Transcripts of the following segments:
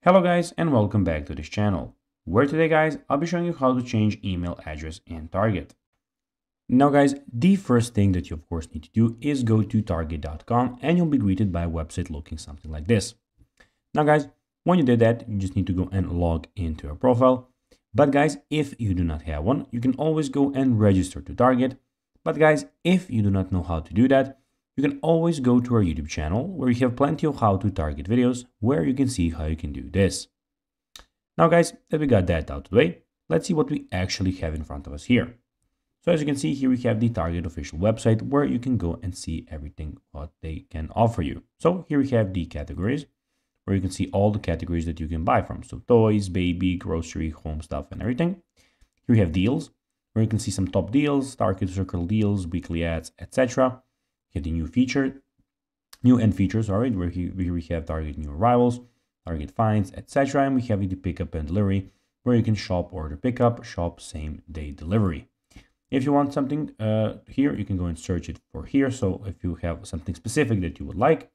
Hello guys and welcome back to this channel, where today guys I'll be showing you how to change email address in Target. Now guys, the first thing that you of course need to do is go to target.com and you'll be greeted by a website looking something like this. Now guys, when you did that, you just need to go and log into your profile. But guys, if you do not have one, you can always go and register to Target. But guys, if you do not know how to do that, you can always go to our YouTube channel where you have plenty of how to target videos where you can see how you can do this. Now guys, that we got that out of the way, let's see what we actually have in front of us here. So as you can see here, we have the Target official website where you can go and see everything what they can offer you. So here we have the categories where you can see all the categories that you can buy from. So toys, baby, grocery, home stuff and everything. Here we have deals where you can see some top deals, Target Circle deals, weekly ads, etc. Get the new end features, all right, where here we have Target new arrivals, Target finds, etc. And we have the pickup and delivery where you can shop order pickup, shop same day delivery. If you want something here, you can go and search it for here. So if you have something specific that you would like,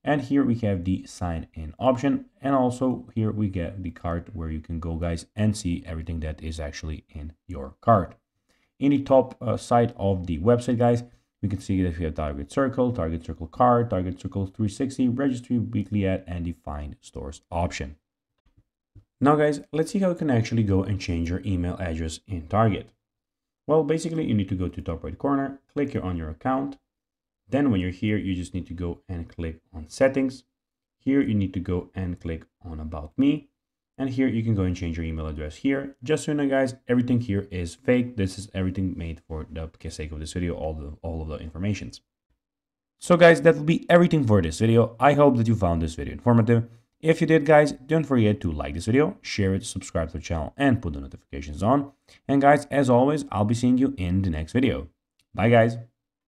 and here we have the sign in option. And also here we get the cart where you can go guys and see everything that is actually in your cart. In the top side of the website guys, we can see that we have Target Circle card, Target Circle 360, registry, weekly ad, and the find stores option. Now guys, let's see how you can actually go and change your email address in Target. Well, basically you need to go to top right corner, click here on your account. Then when you're here, you just need to go and click on settings. Here you need to go and click on about me. And here you can go and change your email address here. Just so you know guys, everything here is fake. This is everything made for the sake of this video, all of the informations. So guys, that will be everything for this video. I hope that you found this video informative. If you did guys, don't forget to like this video, share it, subscribe to the channel and put the notifications on. And guys, as always, I'll be seeing you in the next video. Bye guys.